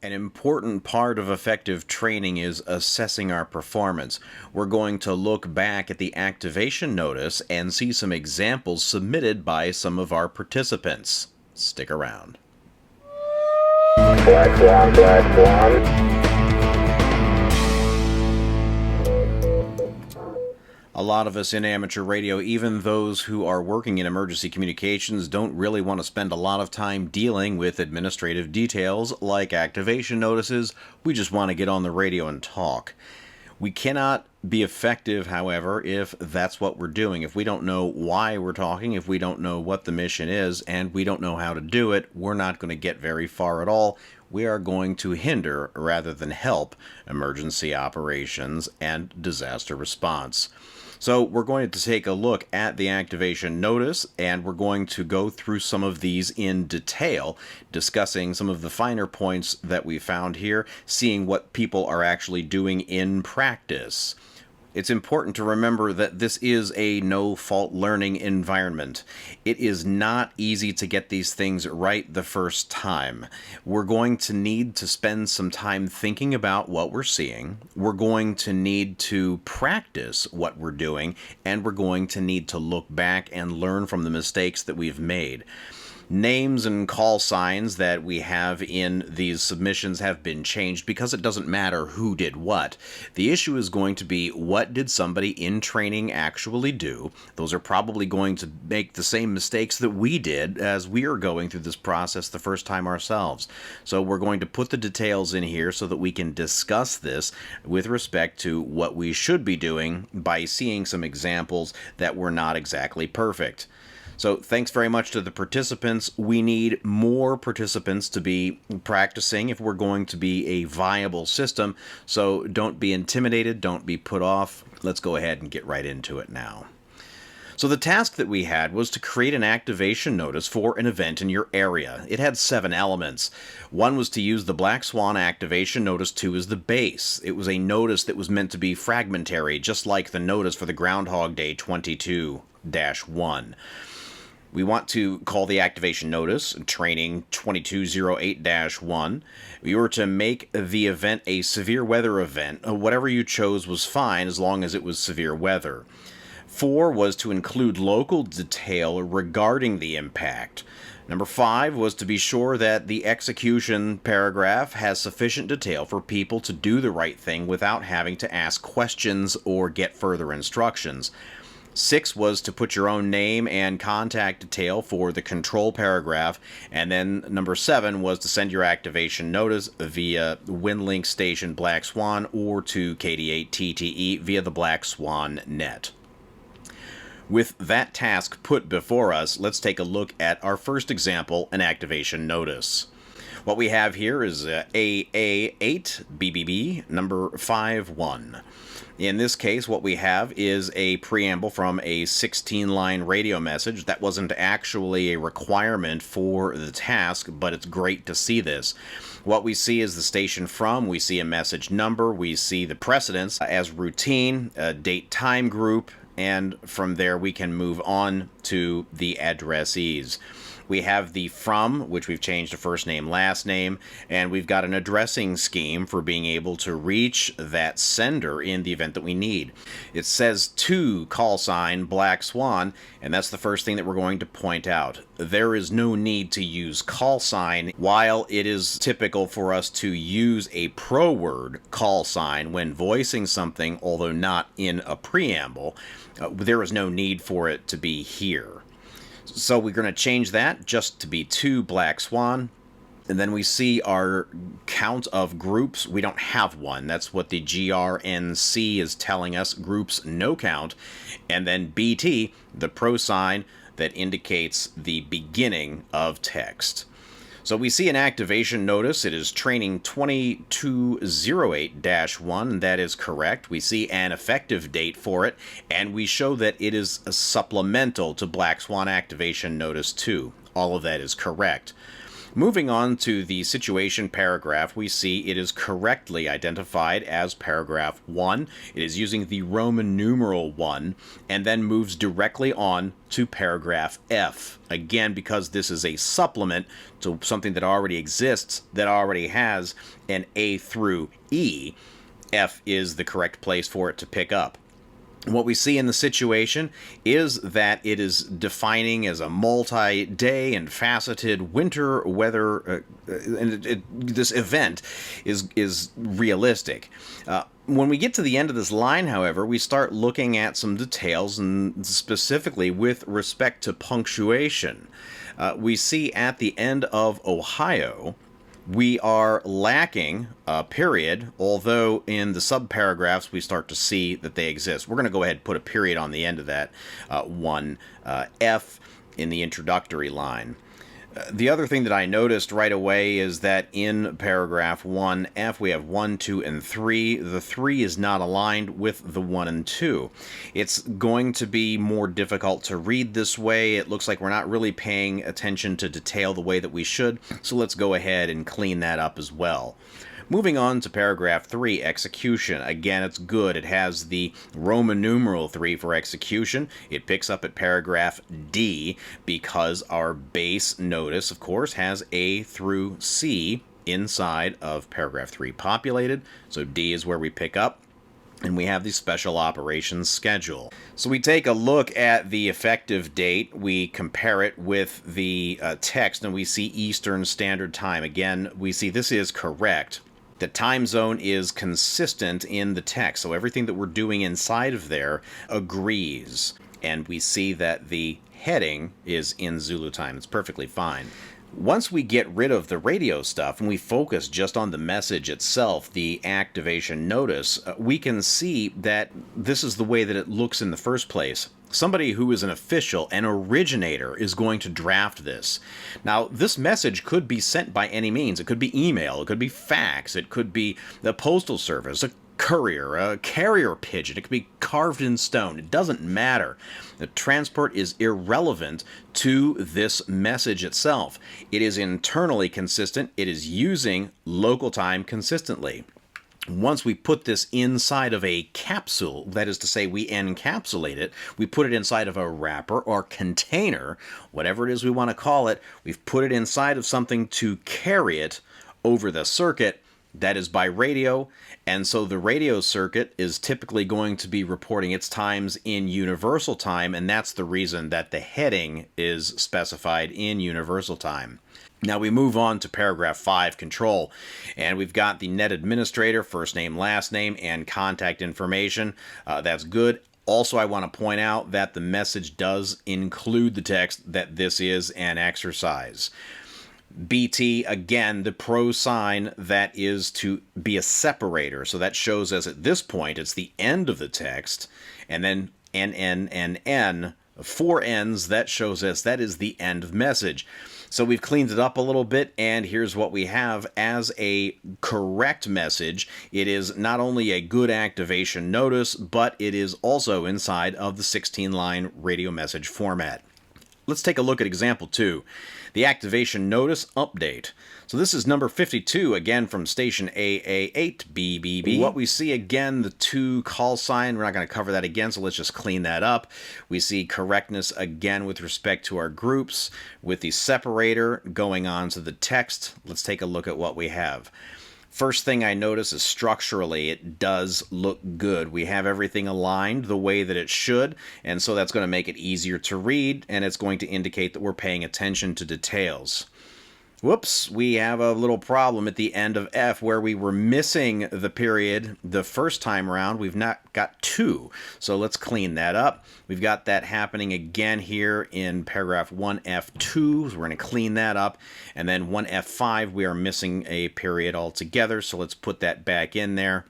An important part of effective training is assessing our performance. We're going to look back at the activation notice and see some examples submitted by some of our participants. Stick around. Black one, black one. A lot of us in amateur radio, even those who are working in emergency communications, don't really want to spend a lot of time dealing with administrative details like activation notices. We just want to get on the radio and talk. We cannot be effective, however, if that's what we're doing. If we don't know why we're talking, if we don't know what the mission is, and we don't know how to do it, we're not going to get very far at all. We are going to hinder rather than help emergency operations and disaster response. So we're going to take a look at the activation notice, and we're going to go through some of these in detail, discussing some of the finer points that we found here, seeing what people are actually doing in practice. It's important to remember that this is a no-fault learning environment. It is not easy to get these things right the first time. We're going to need to spend some time thinking about what we're seeing. We're going to need to practice what we're doing, and we're going to need to look back and learn from the mistakes that we've made. Names and call signs that we have in these submissions have been changed because it doesn't matter who did what. The issue is going to be, what did somebody in training actually do? Those are probably going to make the same mistakes that we did as we are going through this process the first time ourselves. So we're going to put the details in here so that we can discuss this with respect to what we should be doing by seeing some examples that were not exactly perfect. So thanks very much to the participants. We need more participants to be practicing if we're going to be a viable system. So don't be intimidated, don't be put off. Let's go ahead and get right into it now. So the task that we had was to create an activation notice for an event in your area. It had 7 elements. One was to use the Black Swan activation notice 2 as the base. It was a notice that was meant to be fragmentary, just like the notice for the Groundhog Day 22-1. We want to call the activation notice training 2208-1. We were to make the event a severe weather event. Whatever you chose was fine as long as it was severe weather. 4 was to include local detail regarding the impact. Number 5 was to be sure that the execution paragraph has sufficient detail for people to do the right thing without having to ask questions or get further instructions. 6 was to put your own name and contact detail for the control paragraph, and then number 7 was to send your activation notice via WinLink station Black Swan or to KD8TTE via the Black Swan net. With that task put before us, let's take a look at our first example, an activation notice. What we have here is AA8 BBB number 51. In this case, what we have is a preamble from a 16-line radio message. That wasn't actually a requirement for the task, but it's great to see this. What we see is the station from, we see a message number, we see the precedence as routine, a date time group, and from there we can move on to the addressees. We have the from, which we've changed to first name, last name, and we've got an addressing scheme for being able to reach that sender in the event that we need. It says to call sign Black Swan, and that's the first thing that we're going to point out. There is no need to use call sign. While it is typical for us to use a pro word call sign when voicing something, although not in a preamble, there is no need for it to be here. So we're going to change that just to be to Black Swan. And then we see our count of groups. We don't have one. That's what the GRNC is telling us. Groups, no count. And then BT, the pro sign that indicates the beginning of text. So we see an activation notice. It is training 2208-1. That is correct. We see an effective date for it, and we show that it is supplemental to Black Swan activation notice 2. All of that is correct. Moving on to the situation paragraph, we see it is correctly identified as paragraph 1. It is using the Roman numeral 1, and then moves directly on to paragraph F. Again, because this is a supplement to something that already exists, that already has an A through E, F is the correct place for it to pick up. What we see in the situation is that it is defining as a multi-day and faceted winter weather, and this event is realistic. When we get to the end of this line, however, we start looking at some details, and specifically with respect to punctuation. We see at the end of Ohio, we are lacking a period, although in the subparagraphs we start to see that they exist. We're going to go ahead and put a period on the end of that one F in the introductory line. The other thing that I noticed right away is that in paragraph 1F, we have 1, 2, and 3. The 3 is not aligned with the 1 and 2. It's going to be more difficult to read this way. It looks like we're not really paying attention to detail the way that we should, so let's go ahead and clean that up as well. Moving on to paragraph 3, execution. Again, it's good. It has the Roman numeral 3 for execution. It picks up at paragraph D because our base notice, of course, has A through C inside of paragraph 3 populated. So D is where we pick up. And we have the special operations schedule. So we take a look at the effective date, we compare it with the text, and we see Eastern Standard Time. Again, we see this is correct. The time zone is consistent in the text, so everything that we're doing inside of there agrees. And we see that the heading is in Zulu time. It's perfectly fine. Once we get rid of the radio stuff and we focus just on the message itself, the activation notice, we can see that this is the way that it looks in the first place. Somebody who is an official, an originator, is going to draft this. Now, this message could be sent by any means. It could be email, it could be fax, it could be the postal service, a courier, a carrier pigeon, it could be carved in stone. It doesn't matter. The transport is irrelevant to this message itself. It is internally consistent. It is using local time consistently. Once we put this inside of a capsule, that is to say we encapsulate it, we put it inside of a wrapper or container, whatever it is we want to call it, we've put it inside of something to carry it over the circuit. That is by radio, and so the radio circuit is typically going to be reporting its times in universal time, and that's the reason that the heading is specified in universal time. Now we move on to paragraph 5, control, and we've got the net administrator, first name, last name, and contact information. That's good. Also, I want to point out that the message does include the text that this is an exercise. BT, again, the pro sign that is to be a separator. So that shows us at this point it's the end of the text. And then NN, 4 N's, that shows us that is the end of message. So we've cleaned it up a little bit, and here's what we have as a correct message. It is not only a good activation notice, but it is also inside of the 16-line radio message format. Let's take a look at example 2, the activation notice update. So this is number 52, again from station AA8BBB. What we see again, the 2 call sign, we're not going to cover that again, so let's just clean that up. We see correctness again with respect to our groups, with the separator going on to the text. Let's take a look at what we have. First thing I notice is structurally it does look good. We have everything aligned the way that it should, and so that's going to make it easier to read, and it's going to indicate that we're paying attention to details. Whoops, we have a little problem at the end of F where we were missing the period the first time around. We've not got 2, so let's clean that up. We've got that happening again here in paragraph 1F2, so we're going to clean that up. And then 1F5, we are missing a period altogether, so let's put that back in there.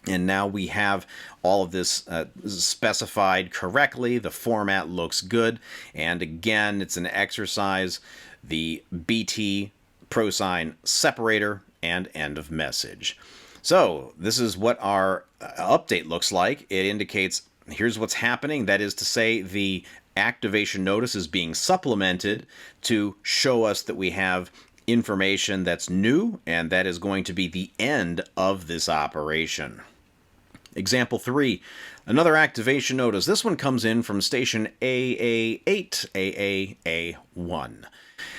And now we have all of this specified correctly. The format looks good. And again, it's an exercise. The BT pro sign separator and end of message. So this is what our update looks like. It indicates here's what's happening. That is to say, the activation notice is being supplemented to show us that we have information that's new, and that is going to be the end of this operation. Example 3, another activation notice. This one comes in from station AA8, AAA1.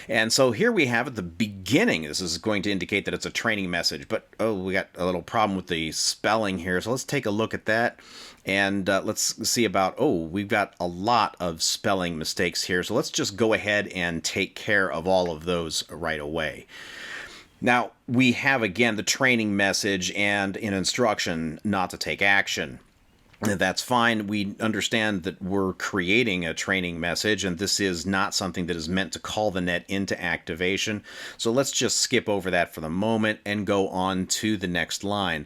And so here we have at the beginning, this is going to indicate that it's a training message, but we got a little problem with the spelling here, so let's take a look at that. And let's see about, we've got a lot of spelling mistakes here, so let's just go ahead and take care of all of those right away. Now, we have, again, the training message and an instruction not to take action. That's fine. We understand that we're creating a training message, and this is not something that is meant to call the net into activation. So let's just skip over that for the moment and go on to the next line.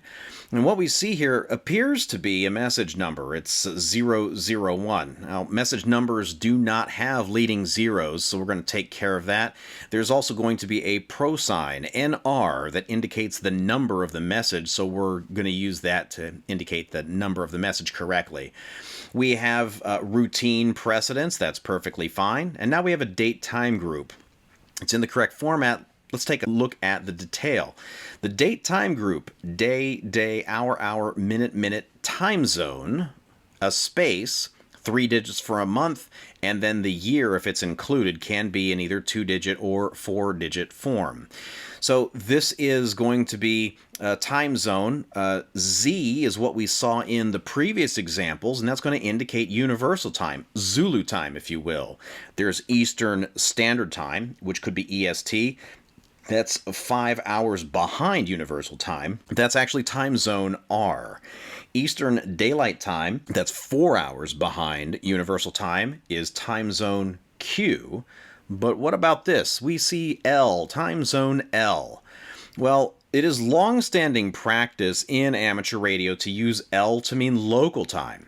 And what we see here appears to be a message number. It's 001. Now, message numbers do not have leading zeros, so we're going to take care of that. There's also going to be a pro sign, NR, that indicates the number of the message, so we're going to use that to indicate the number of the message correctly. We have routine precedence. That's perfectly fine. And now we have a date time group. It's in the correct format. Let's take a look at the detail. The date time group, day, hour, minute, time zone, a space, 3 digits for a month, and then the year, if it's included, can be in either 2-digit or 4-digit form. So this is going to be a time zone. Z is what we saw in the previous examples, and that's going to indicate universal time, Zulu time, if you will. There's Eastern Standard Time, which could be EST. That's 5 hours behind universal time. That's actually time zone R. Eastern Daylight Time, that's 4 hours behind universal time, is time zone Q. But what about this? We see L, time zone L. Well, it is long-standing practice in amateur radio to use L to mean local time.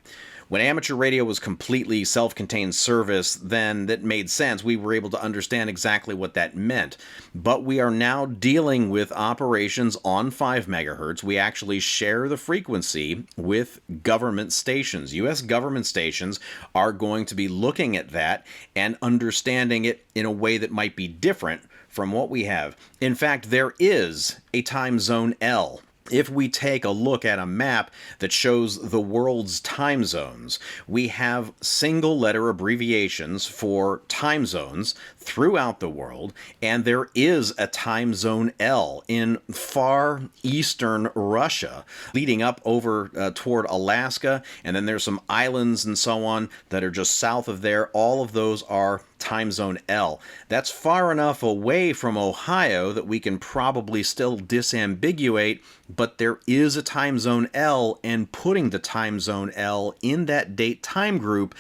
When amateur radio was completely self-contained service, then that made sense. We were able to understand exactly what that meant. But we are now dealing with operations on 5 megahertz. We actually share the frequency with government stations. U.S. government stations are going to be looking at that and understanding it in a way that might be different from what we have. In fact, there is a time zone L. If we take a look at a map that shows the world's time zones, we have single letter abbreviations for time zones throughout the world, and there is a time zone L in far eastern Russia, leading up over toward Alaska, and then there's some islands and so on that are just south of there. All of those are time zone L. That's far enough away from Ohio that we can probably still disambiguate, but there is a time zone L, and putting the time zone L in that date time group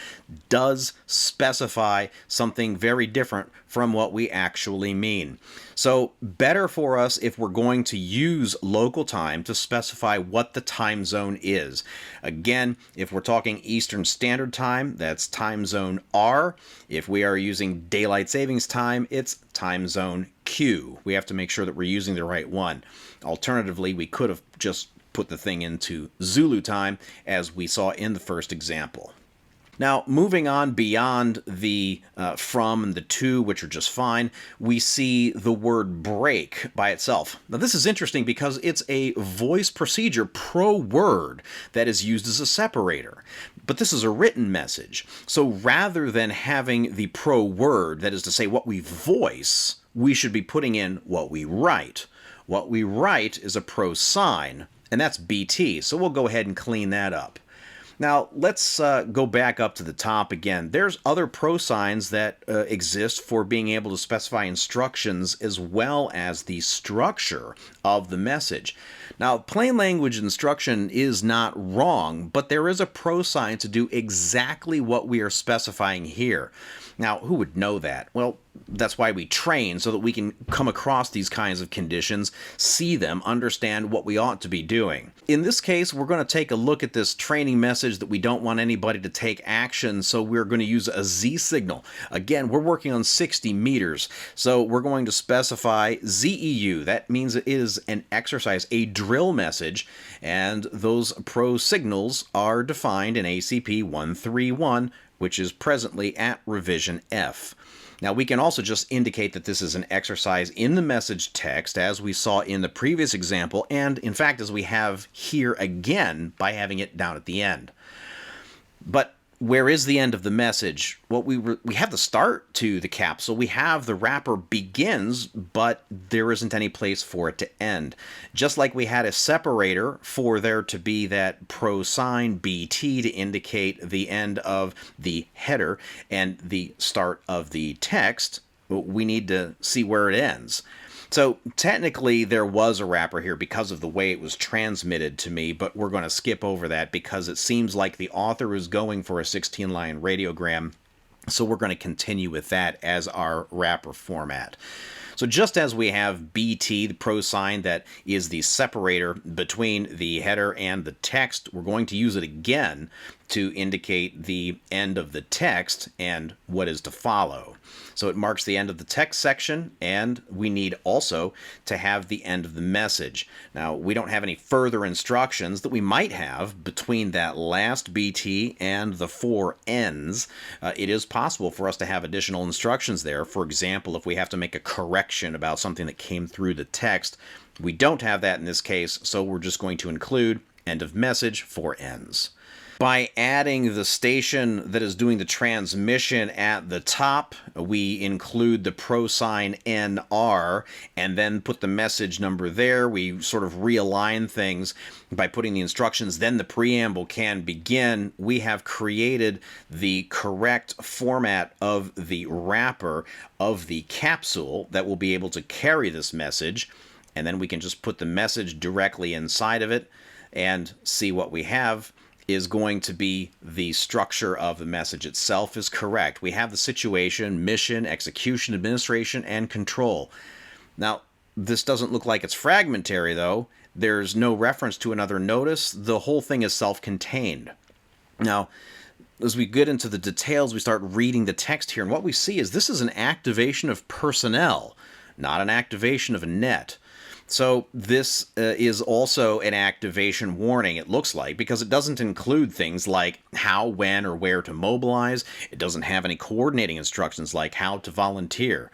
does specify something very different from what we actually mean. So better for us if we're going to use local time to specify what the time zone is. Again, if we're talking Eastern Standard Time, that's time zone R. If we are using daylight savings time, it's time zone Q. We have to make sure that we're using the right one. Alternatively, we could have just put the thing into Zulu time, as we saw in the first example. Now, moving on beyond the from and the to, which are just fine, we see the word break by itself. Now, this is interesting because it's a voice procedure pro word that is used as a separator. But this is a written message. So rather than having the pro word, that is to say what we voice, we should be putting in what we write. What we write is a pro sign, and that's BT. So we'll go ahead and clean that up. Now, let's go back up to the top again. There's other pro signs that exist for being able to specify instructions as well as the structure of the message. Now, plain language instruction is not wrong, but there is a pro sign to do exactly what we are specifying here. Now, who would know that? Well, that's why we train, so that we can come across these kinds of conditions, see them, understand what we ought to be doing. In this case, we're going to take a look at this training message that we don't want anybody to take action, so we're going to use a Z signal. Again, we're working on 60 meters, so we're going to specify ZEU. That means it is an exercise, a drill message, and those pro signals are defined in ACP 131, which is presently at revision F. Now, we can also just indicate that this is an exercise in the message text, as we saw in the previous example, and in fact, as we have here again by having it down at the end. But where is the end of the message? Well, we have the start to the capsule. We have the wrapper begins, but there isn't any place for it to end. Just like we had a separator for there to be that pro sign BT to indicate the end of the header and the start of the text, we need to see where it ends. So technically there was a wrapper here because of the way it was transmitted to me, but we're going to skip over that because it seems like the author is going for a 16-line radiogram, so we're going to continue with that as our wrapper format. So just as we have BT, the pro sign that is the separator between the header and the text, we're going to use it again to indicate the end of the text and what is to follow. So it marks the end of the text section, and we need also to have the end of the message. Now, we don't have any further instructions that we might have between that last BT and the four ends. It is possible for us to have additional instructions there. For example, if we have to make a correction about something that came through the text, we don't have that in this case, so we're just going to include end of message, four ends. By adding the station that is doing the transmission at the top, we include the pro sign NR and then put the message number there. We sort of realign things by putting the instructions, then the preamble can begin. We have created the correct format of the wrapper of the capsule that will be able to carry this message, and then we can just put the message directly inside of it and see what we have is going to be the structure of the message itself is correct. We have the situation, mission, execution, administration, and control. Now, this doesn't look like it's fragmentary, though. There's no reference to another notice. The whole thing is self-contained. Now, as we get into the details, we start reading the text here, and what we see is this is an activation of personnel, not an activation of a net. So this is also an activation warning, it looks like, because it doesn't include things like how, when, or where to mobilize. It doesn't have any coordinating instructions like how to volunteer.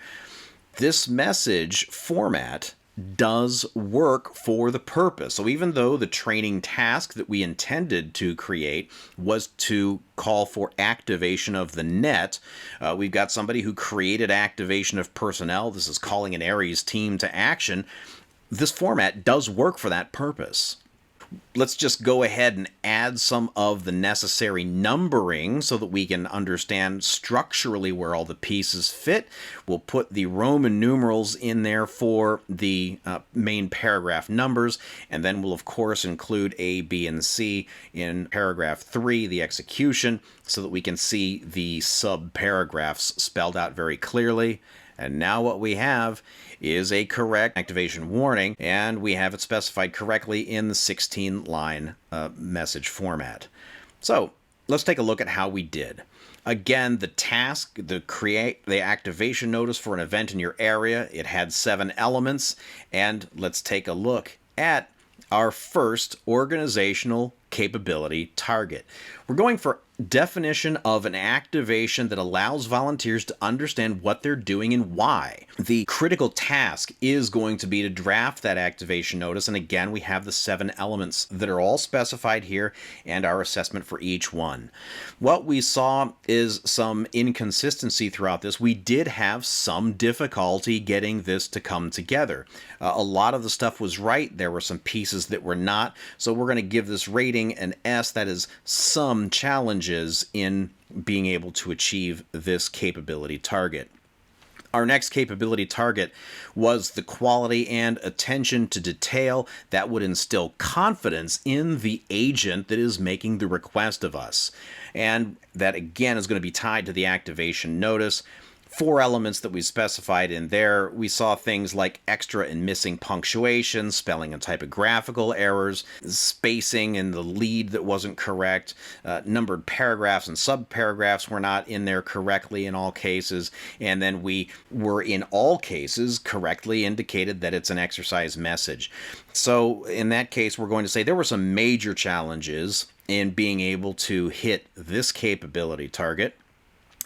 This message format does work for the purpose. So even though the training task that we intended to create was to call for activation of the net, we've got somebody who created activation of personnel. This is calling an Ares team to action. This format does work for that purpose. Let's just go ahead and add some of the necessary numbering so that we can understand structurally where all the pieces fit. We'll put the Roman numerals in there for the main paragraph numbers, and then we'll of course include A, B, and C in paragraph 3, the execution, so that we can see the sub-paragraphs spelled out very clearly. And now what we have is a correct activation warning, and we have it specified correctly in the 16-line message format. So let's take a look at how we did. Again, the task, create the activation notice for an event in your area, it had 7 elements, and let's take a look at our first organizational capability target. We're going for definition of an activation that allows volunteers to understand what they're doing and why. The critical task is going to be to draft that activation notice, and again we have the 7 elements that are all specified here and our assessment for each one. What we saw is some inconsistency throughout this. We did have some difficulty getting this to come together. A lot of the stuff was right. There were some pieces that were not, so we're going to give this rating an S. That is some challenges in being able to achieve this capability target. Our next capability target was the quality and attention to detail that would instill confidence in the agent that is making the request of us. And that again is going to be tied to the activation notice. 4 elements that we specified in there. We saw things like extra and missing punctuation, spelling and typographical errors, spacing in the lead that wasn't correct, numbered paragraphs and subparagraphs were not in there correctly in all cases, and then we were in all cases correctly indicated that it's an exercise message. So in that case, we're going to say there were some major challenges in being able to hit this capability target.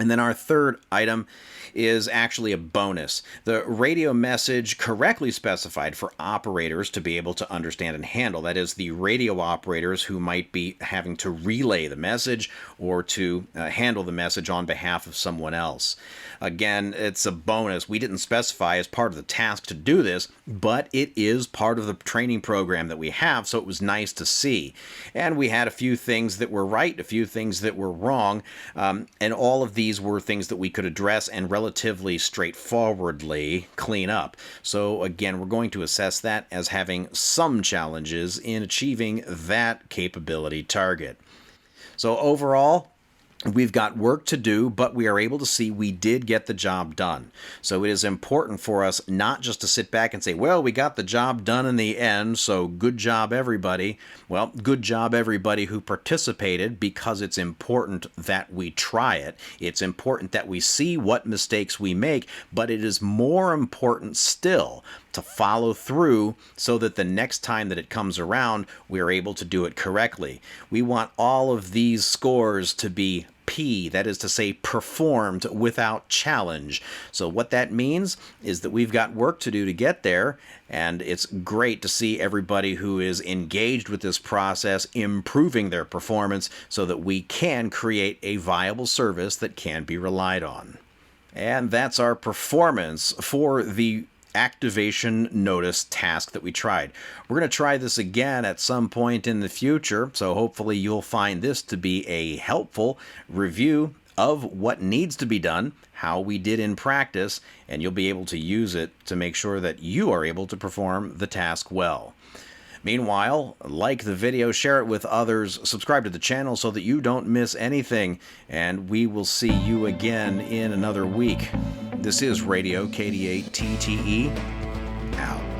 And then our third item is actually a bonus. The radio message correctly specified for operators to be able to understand and handle. That is, the radio operators who might be having to relay the message or to handle the message on behalf of someone else. Again, it's a bonus. We didn't specify as part of the task to do this, but it is part of the training program that we have, so it was nice to see. And we had a few things that were right, a few things that were wrong, and all of these were things that we could address and relatively straightforwardly clean up. So again, we're going to assess that as having some challenges in achieving that capability target. So overall, we've got work to do, but we are able to see we did get the job done. So it is important for us not just to sit back and say, well, we got the job done in the end, so good job, everybody. Well, good job, everybody who participated, because it's important that we try it. It's important that we see what mistakes we make, but it is more important still to follow through so that the next time that it comes around, we are able to do it correctly. We want all of these scores to be P, that is to say, performed without challenge. So what that means is that we've got work to do to get there, and it's great to see everybody who is engaged with this process improving their performance so that we can create a viable service that can be relied on. And that's our performance for the activation notice task that we tried. We're going to try this again at some point in the future, so hopefully you'll find this to be a helpful review of what needs to be done, how we did in practice, and you'll be able to use it to make sure that you are able to perform the task well. Meanwhile, like the video, share it with others, subscribe to the channel so that you don't miss anything, and we will see you again in another week. This is Radio KD8TTE, out.